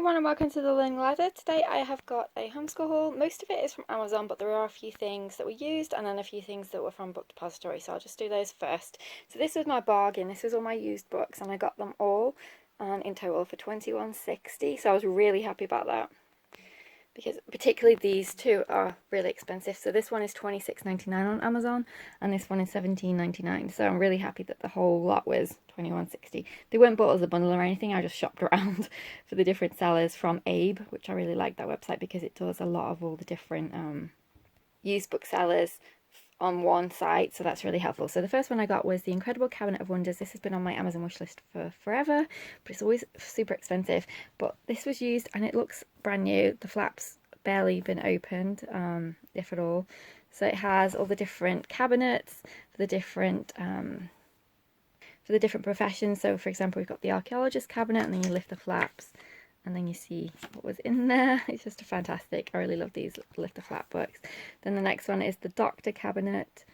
everyone and welcome to the Learning Ladder. Today I have got a homeschool haul. Most of it is from Amazon, but there are a few things that we used and then a few things that were from Book Depository, so I'll just do those first. So this was my bargain. This was all my used books and I got them all in total for $21.60, so I was really happy about that, because particularly these two are really expensive. So this one is $26.99 on Amazon and this one is $17.99, so I'm really happy that the whole lot was $21.60. They weren't bought as a bundle or anything. I just shopped around for the different sellers from Abe, which I really like that website because it does a lot of all the different used book sellers on one site, so that's really helpful. So the first one I got was The Incredible Cabinet of Wonders. This has been on my Amazon wishlist for forever, but it's always super expensive. But this was used and it looks brand new. The flap's barely been opened, if at all. So it has all the different cabinets for the different professions. So for example, we've got the archaeologist cabinet, and then you lift the flaps and then you see what was in there. It's just fantastic. I really love these lift the flap books. Then the next one is the doctor cabinet.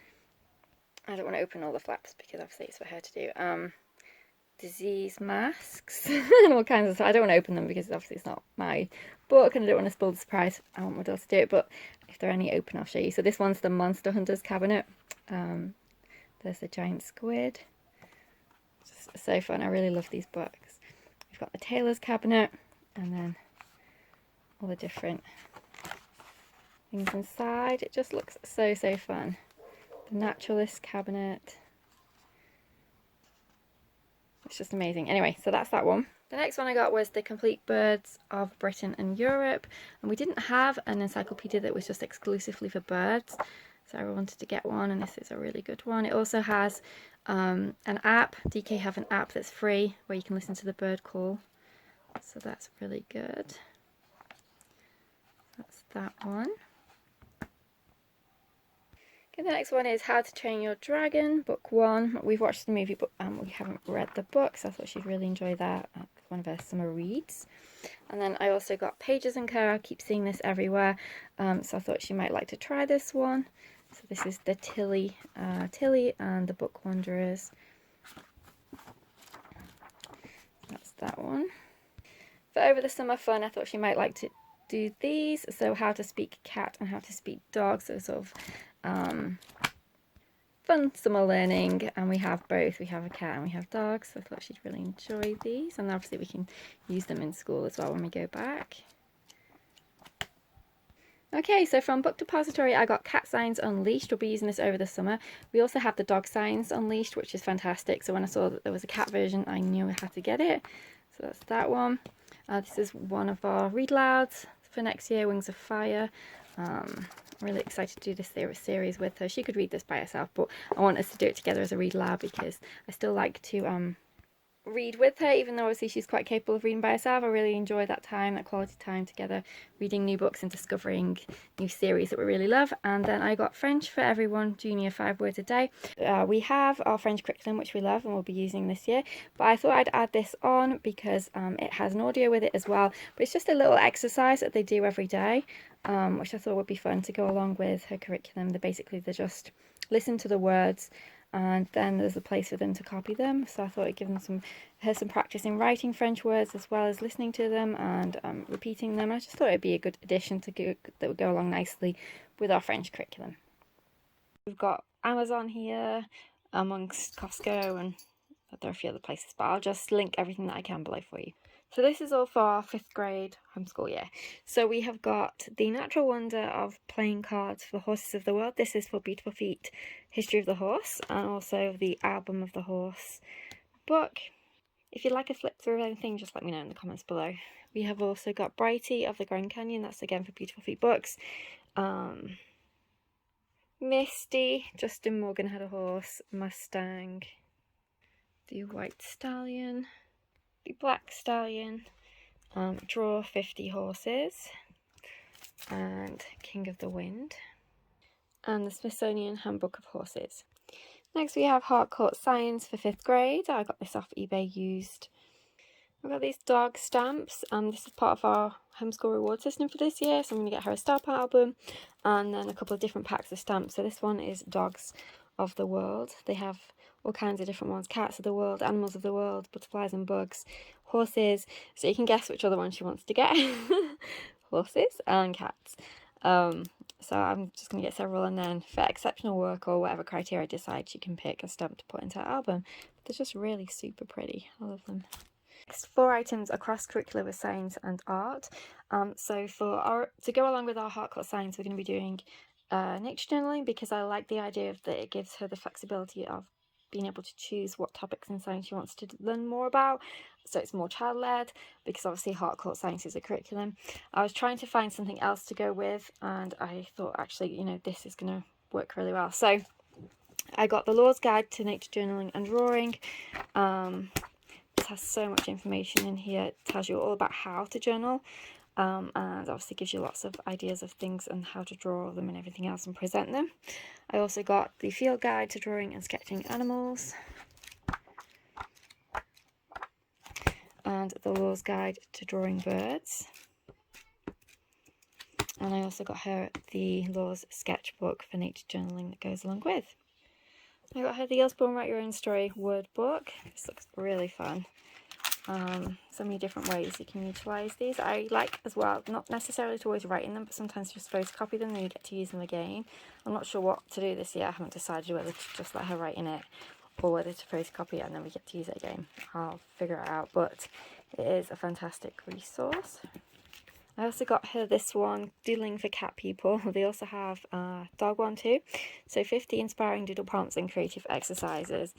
I don't want to open all the flaps because obviously it's for her to do. Disease masks and all kinds of stuff. I don't want to open them because obviously it's not my book and I don't want to spoil the surprise. I want my daughter to do it, but if they're any open I'll show you. So this one's the Monster Hunters cabinet. There's the giant squid. Just so fun. I really love these books. We've got the tailor's cabinet, and then all the different things inside. It just looks so fun. The naturalist cabinet. It's just amazing. Anyway, so that's that one. The next one I got was The Complete Birds of Britain and Europe, and we didn't have an encyclopedia that was just exclusively for birds, so I wanted to get one, and this is a really good one. It also has an app. DK have an app that's free where you can listen to the bird call, so that's really good. That's that one. Okay, the next one is How to Train Your Dragon, book 1. We've watched the movie, but we haven't read the book, so I thought she'd really enjoy that. One of her summer reads. And then I also got Pages and Co. I keep seeing this everywhere, so I thought she might like to try this one. So this is the Tilly and the Book Wanderers. That's that one. For over the summer fun, I thought she might like to do these. So How to Speak Cat and How to Speak Dog. So sort of fun summer learning, and we have both. We have a cat and we have dogs, so I thought she'd really enjoy these, and obviously we can use them in school as well when we go back. Okay, so from Book Depository I got Cat Signs Unleashed. We'll be using this over the summer. We also have the Dog Signs Unleashed, which is fantastic, so when I saw that there was a cat version I knew I had to get it. So that's that one. This is one of our read louds for next year, Wings of Fire. I'm really excited to do this series with her. She could read this by herself, but I want us to do it together as a read loud because I still like to read with her, even though obviously she's quite capable of reading by herself. I really enjoy that time, that quality time together, reading new books and discovering new series that we really love. And then I got French for Everyone Junior 5 words a day. We have our French curriculum, which we love and we'll be using this year, but I thought I'd add this on because it has an audio with it as well, but it's just a little exercise that they do every day, which I thought would be fun to go along with her curriculum. They just listen to the words, and then there's a place for them to copy them. So I thought I'd give them some practice in writing French words as well as listening to them and repeating them. I just thought it'd be a good addition that would go along nicely with our French curriculum. We've got Amazon here amongst Costco, and there are a few other places, but I'll just link everything that I can below for you. So this is all for our 5th grade homeschool year. So we have got The Natural Wonder of Playing Cards for Horses of the World. This is for Beautiful Feet, History of the Horse, and also the Album of the Horse book. If you'd like a flip through anything, just let me know in the comments below. We have also got Brighty of the Grand Canyon. That's again for Beautiful Feet books. Misty, Justin Morgan Had a Horse, Mustang, the White Stallion, the Black Stallion, Draw 50 Horses, and King of the Wind, and the Smithsonian Handbook of Horses. Next we have Harcourt Science for 5th grade. I got this off eBay used. I've got these dog stamps, and this is part of our homeschool reward system for this year, so I'm going to get her a Star Part album and then a couple of different packs of stamps. So this one is Dogs of the World. They have all kinds of different ones: cats of the world, animals of the world, butterflies and bugs, horses, so you can guess which other one she wants to get. Horses and cats. So I'm just going to get several, and then for exceptional work or whatever criteria I decide, she can pick a stamp to put into her album. But they're just really super pretty. I love them. Next 4 items are cross-curricular with science and art. So to go along with our Heartcut science, we're going to be doing nature journaling, because I like the idea that it gives her the flexibility of being able to choose what topics in science she wants to learn more about. So it's more child-led, because obviously Heartcut science is a curriculum. I was trying to find something else to go with, and I thought, actually, you know, this is going to work really well. So I got the Law's Guide to Nature Journaling and Drawing. It has so much information in here. It tells you all about how to journal, and obviously gives you lots of ideas of things and how to draw them and everything else and present them. I also got the Field Guide to Drawing and Sketching Animals, and the Law's Guide to Drawing Birds. And I also got her the Law's Sketchbook for nature journaling that goes along with. I got her the Osborne Write Your Own Story word book. This looks really fun. So many different ways you can utilise these. I like as well, not necessarily to always write in them, but sometimes just photocopy them and you get to use them again. I'm not sure what to do this year. I haven't decided whether to just let her write in it or whether to photocopy it and then we get to use it again. I'll figure it out, but it is a fantastic resource. I also got her this one, Doodling for Cat People. They also have a dog one too. So 50 inspiring doodle prompts and creative exercises.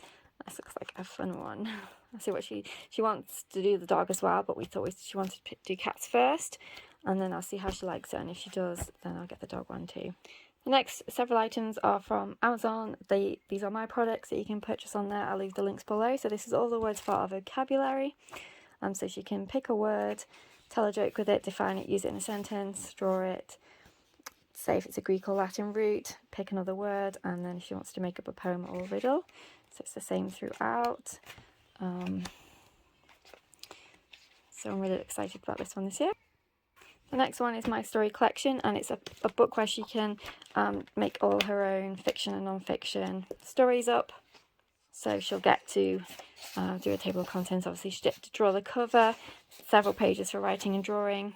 This looks like a fun one. I'll see what she wants to do the dog as well, but we thought she wanted to do cats first, and then I'll see how she likes it, and if she does, then I'll get the dog one too. The next several items are from Amazon. These are my products that you can purchase on there. I'll leave the links below. So this is all the words for our vocabulary. So she can pick a word, tell a joke with it, define it, use it in a sentence, draw it, say if it's a Greek or Latin root, pick another word, and then if she wants to make up a poem or a riddle. So it's the same throughout. So I'm really excited about this one this year. The next one is my story collection, and it's a book where she can make all her own fiction and non-fiction stories up. So she'll get to do a table of contents. Obviously she'll get to draw the cover, several pages for writing and drawing,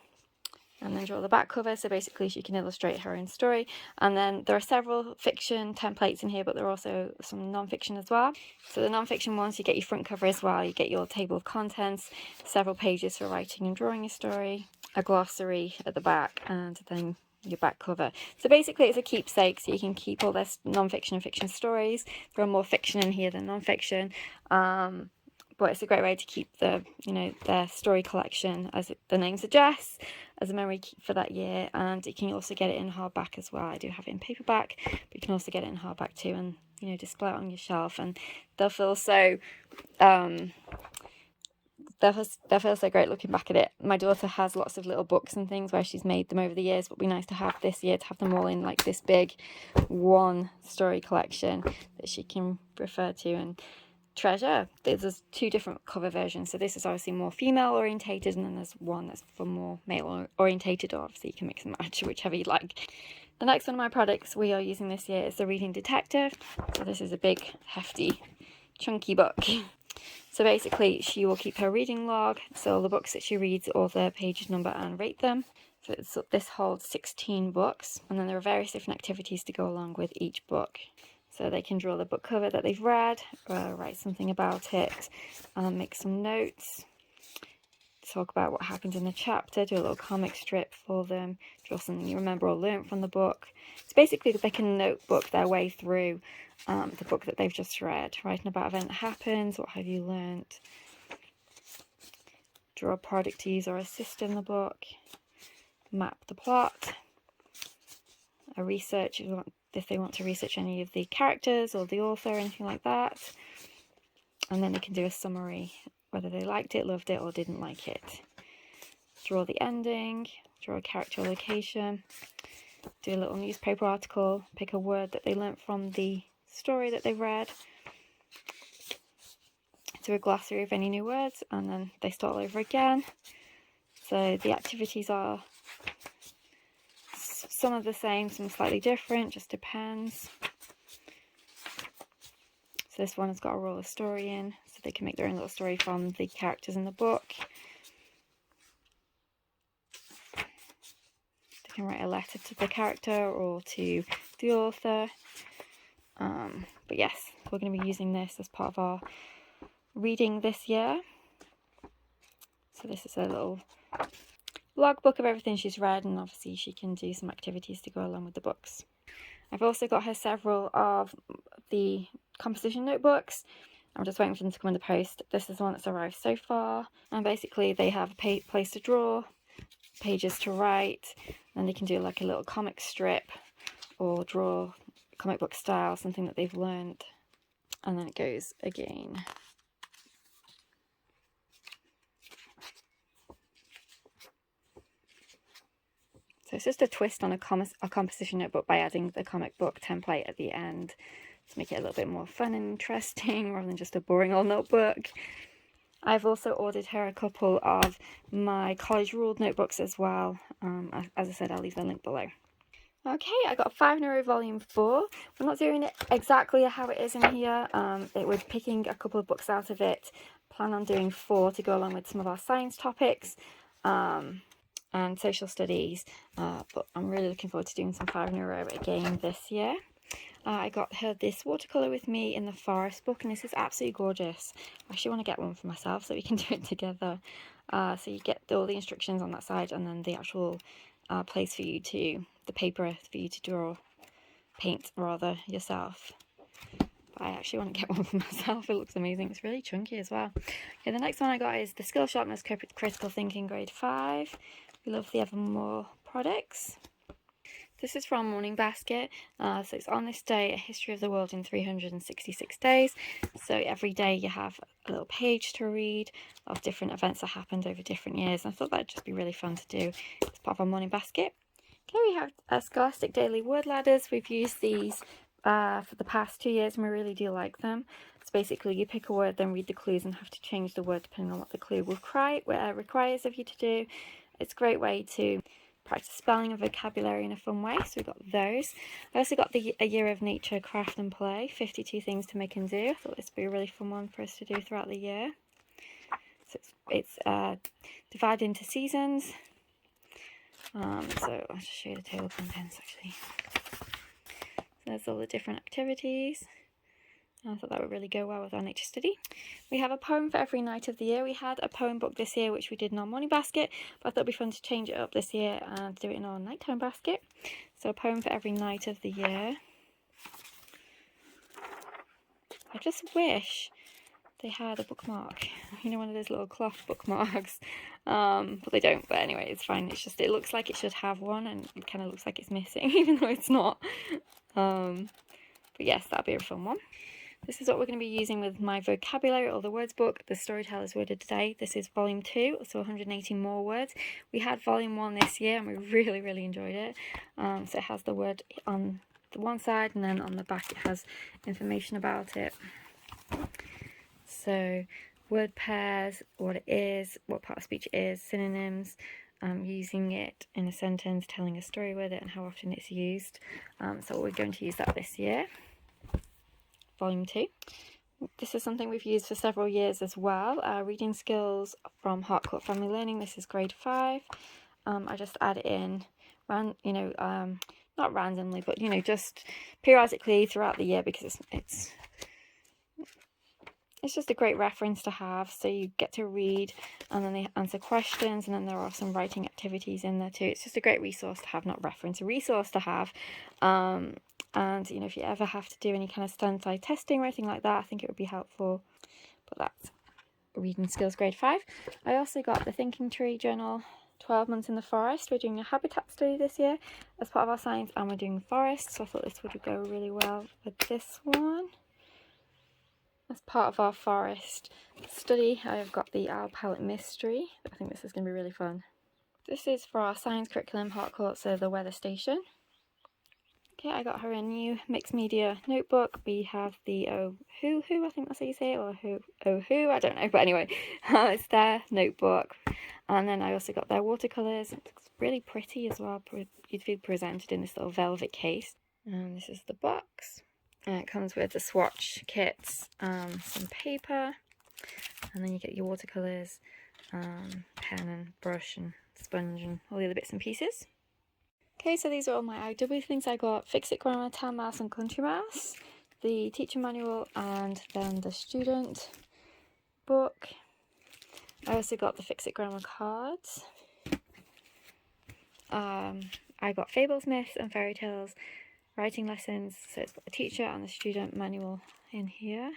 and then draw the back cover. So basically she can illustrate her own story. And then there are several fiction templates in here, but there are also some non-fiction as well. So the non-fiction ones, you get your front cover as well. You get your table of contents, several pages for writing and drawing a story, a glossary at the back, and then your back cover. So basically it's a keepsake, so you can keep all their non-fiction and fiction stories. There are more fiction in here than non-fiction. But it's a great way to keep their story collection, as the name suggests, as a memory keep for that year. And you can also get it in hardback as well. I do have it in paperback, but you can also get it in hardback too, and display it on your shelf. And they'll feel so they'll feel so great looking back at it. My daughter has lots of little books and things where she's made them over the years, but it'd be nice to have this year to have them all in like this big one story collection that she can refer to and treasure. There's 2 different cover versions, so this is obviously more female orientated, and then there's one that's for more male orientated. Obviously you can mix and match whichever you like. The next one of my products we are using this year is the Reading Detective. So this is a big, hefty, chunky book. So basically she will keep her reading log, so all the books that she reads, all the page number, and rate them. So this holds 16 books, and then there are various different activities to go along with each book. So they can draw the book cover that they've read, write something about it, make some notes, talk about what happened in the chapter, do a little comic strip for them, draw something you remember or learnt from the book. So basically they can notebook their way through the book that they've just read, writing about an event that happens, what have you learnt, draw a product to use or assist in the book, map the plot, a research if they want to research any of the characters or the author or anything like that, and then they can do a summary, whether they liked it, loved it, or didn't like it. Draw the ending, draw a character or location, do a little newspaper article, pick a word that they learnt from the story that they've read, do a glossary of any new words, and then they start all over again. So the activities are some are the same, some slightly different, just depends. So this one has got a roll of story in, so They can make their own little story from the characters in the book. They can write a letter to the character or to the author. But yes, we're going to be using this as part of our reading this year. So this is a little logbook of everything she's read, and obviously she can do some activities to go along with the books. I've also got her several of the composition notebooks. I'm just waiting for them to come in the post. This is the one that's arrived so far, and basically they have a place to draw, pages to write, and they can do like a little comic strip or draw comic book style, something that they've learned, and then it goes again. So it's just a twist on a composition notebook by adding the comic book template at the end to make it a little bit more fun and interesting rather than just a boring old notebook. I've also ordered her a couple of my college ruled notebooks as well. As I said, I'll leave the link below. Okay, I got 5 in a row volume 4. We're not doing it exactly how it is in here. We're picking a couple of books out of it. Plan on doing 4 to go along with some of our science topics and social studies. But I'm really looking forward to doing some 5 in a row again this year. I got her this watercolour with me in the forest book, and this is absolutely gorgeous. I actually want to get one for myself so we can do it together. So you get all the instructions on that side, and then the actual place for you to, the paper for you to draw, paint rather, yourself. But I actually want to get one for myself. It looks amazing. It's really chunky as well. Okay, the next one I got is the Skill Sharpness Critical Thinking Grade 5. We love the Evermore products. This is from Morning Basket. So it's on this day, a history of the world in 366 days. So every day you have a little page to read of different events that happened over different years. And I thought that'd just be really fun to do as part of our Morning Basket. Okay, we have Scholastic Daily Word Ladders. We've used these for the past 2 years and we really do like them. So basically you pick a word, then read the clues and have to change the word depending on what the clue requires of you to do. It's a great way to practice spelling and vocabulary in a fun way, so we got those. I also got A Year of Nature, Craft and Play, 52 Things to Make and Do. I thought this would be a really fun one for us to do throughout the year. So it's divided into seasons. So I'll just show you the table of contents actually. So there's all the different activities. I thought that would really go well with our nature study. We have a poem for every night of the year. We had a poem book this year which we did in our morning basket, but I thought it'd be fun to change it up this year and do it in our nighttime basket. So a poem for every night of the year. I just wish they had a bookmark, you know, one of those little cloth bookmarks, but they don't. But anyway, it's fine. It's just, it looks like it should have one and it kind of looks like it's missing even though it's not. But yes, that'll be a fun one. This is what we're going to be using with my vocabulary or the words book, the Storyteller's Worded Today. This is volume 2, so 180 more words. We had volume 1 this year and we really enjoyed it. So it has the word on the one side and then on the back it has information about it. So word pairs, what it is, what part of speech it is, synonyms, using it in a sentence, telling a story with it and how often it's used. So we're going to use that this year. Volume 2. This is something we've used for several years as well. Reading skills from Harcourt Family Learning. This is grade 5. I just add it in, not randomly, but just periodically throughout the year because it's just a great reference to have. So you get to read and then they answer questions and then there are some writing activities in there too. It's just a great resource to have, not reference, a resource to have. And if you ever have to do any kind of standardized testing or anything like that, I think it would be helpful. But that's reading skills grade 5. I also got the Thinking Tree journal, 12 months in the forest. We're doing a habitat study this year as part of our science and we're doing forests. So I thought this would go really well with this one. As part of our forest study, I have got the Owl Palette Mystery. I think this is going to be really fun. This is for our science curriculum, Harcourt, so the weather station. Okay, I got her a new mixed media notebook. We have the Who, I think that's how you say it, or Who, I don't know. But anyway, it's their notebook. And then I also got their watercolours. It looks really pretty as well, beautifully presented in this little velvet case. And this is the box. And it comes with the swatch kits, some paper, And then you get your watercolours, pen and brush and sponge and all the other bits and pieces. Okay, so these are all my IW things. I got Fix It Grammar, Town Mouse and Country Mouse, the teacher manual, and then the student book. I also got the Fix It Grammar cards. I got Fables, Myths and Fairy Tales, writing lessons, so it's got the teacher and the student manual in here.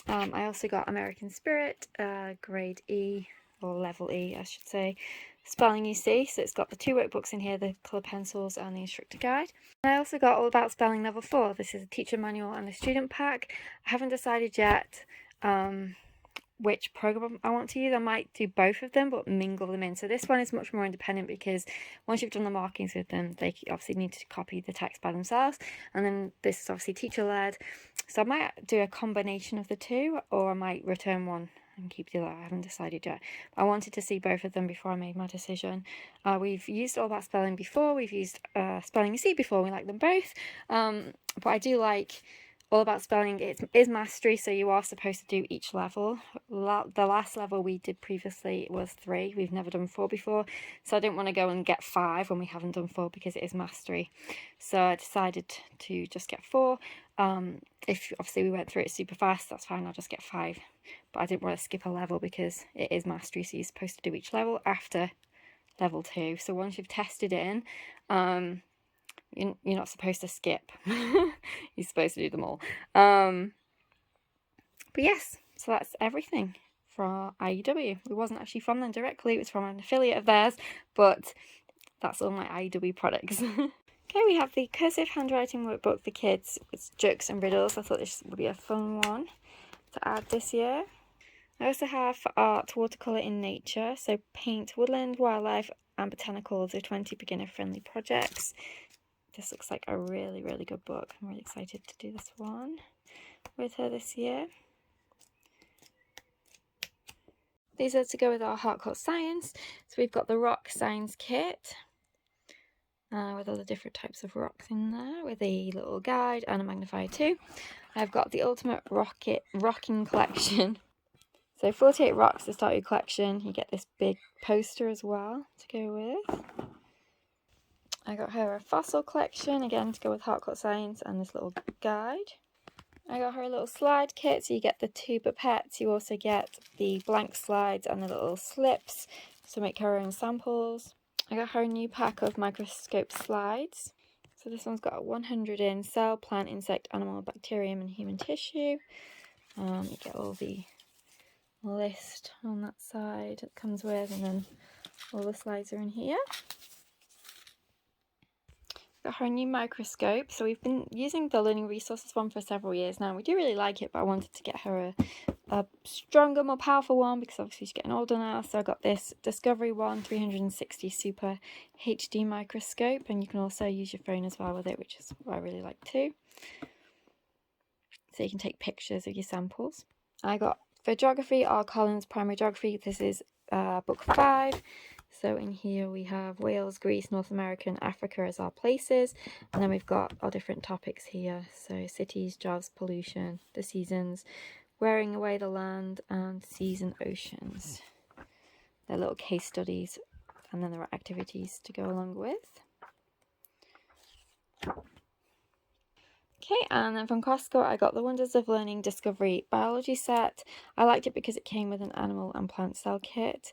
I also got American Spirit, grade E, or level E I should say, spelling UC, so it's got the 2 workbooks in here, the colour pencils and the instructor guide. And I also got All About Spelling level 4, this is a teacher manual and the student pack. I haven't decided yet which program I want to use. I might do both of them but mingle them in. So this one is much more independent because once you've done the markings with them, they obviously need to copy the text by themselves, and then this is obviously teacher led, so I might do a combination of the two, or I might return one and keep the other. I haven't decided yet. I wanted to see both of them before I made my decision. We've used All About Spelling before, we've used Spelling UC before, we like them both, but I do like All About Spelling. It is mastery, so you are supposed to do each level. The last level we did previously was 3. We've never done 4 before, so I didn't want to go and get 5 when we haven't done 4 because it is mastery. So I decided to just get 4. If obviously we went through it super fast, that's fine, I'll just get 5. But I didn't want to skip a level because it is mastery, so you're supposed to do each level after level 2. So once you've tested in, you're not supposed to skip. You're supposed to do them all. But yes, so that's everything for IEW. It wasn't actually from them directly, it was from an affiliate of theirs, but that's all my IEW products. Okay, we have the cursive handwriting workbook for kids. It's jokes and riddles. I thought this would be a fun one to add this year. I also have for art, watercolour in nature, so paint woodland, wildlife and botanicals, 20 beginner friendly projects. This looks like a really good book. I'm really excited to do this one with her this year. These are to go with our Heartcut Science. So we've got the rock science kit with all the different types of rocks in there, with a little guide and a magnifier too. I've got the ultimate rocking collection. So 48 rocks to start your collection. You get this big poster as well to go with. I got her a fossil collection, again to go with Heartcut Science, and this little guide. I got her a little slide kit, so you get the 2 pipettes. You also get the blank slides and the little slips to make her own samples. I got her a new pack of microscope slides. So this one's got 100 in cell, plant, insect, animal, bacterium and human tissue. You get all the list on that side it comes with, and then all the slides are in here. Got her new microscope. So we've been using the Learning Resources one for several years now. We do really like it, but I wanted to get her a stronger, more powerful one because obviously she's getting older now. So I got this Discovery One 360 Super HD microscope, and you can also use your phone as well with it, which is what I really like too. So you can take pictures of your samples. I got for geography, R. Collins Primary Geography. This is book 5. So in here we have Wales, Greece, North America and Africa as our places, and then we've got our different topics here, so cities, jobs, pollution, the seasons, wearing away the land, and seas and oceans. They're little case studies, and then there are activities to go along with. Okay, and then from Costco I got the Wonders of Learning Discovery Biology set. I liked it because it came with an animal and plant cell kit.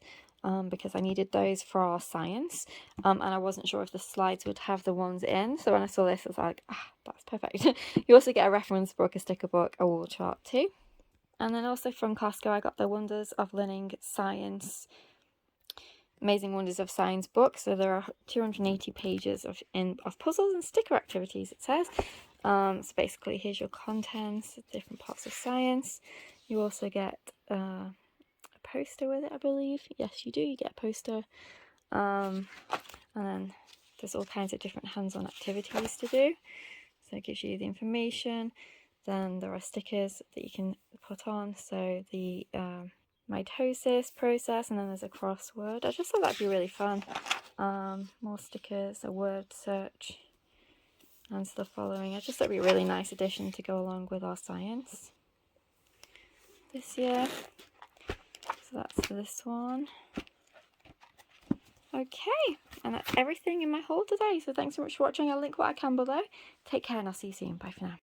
Because I needed those for our science, and I wasn't sure if the slides would have the ones in, so when I saw this I was like, that's perfect. You also get a reference book, a sticker book, a wall chart too. And then also from Costco I got the Wonders of Learning Science, Amazing Wonders of Science book. So there are 280 pages of puzzles and sticker activities, it says. So basically here's your contents, different parts of science. You also get poster with it, I believe. Yes, you do. You get a poster, and then there's all kinds of different hands-on activities to do. So it gives you the information. Then there are stickers that you can put on. So the mitosis process, and then there's a crossword. I just thought that'd be really fun. More stickers, a word search, and the following. I just thought it'd be a really nice addition to go along with our science. this year. So that's this one. Okay, and that's everything in my haul today. So thanks so much for watching. I'll link what I can below. Take care and I'll see you soon. Bye for now.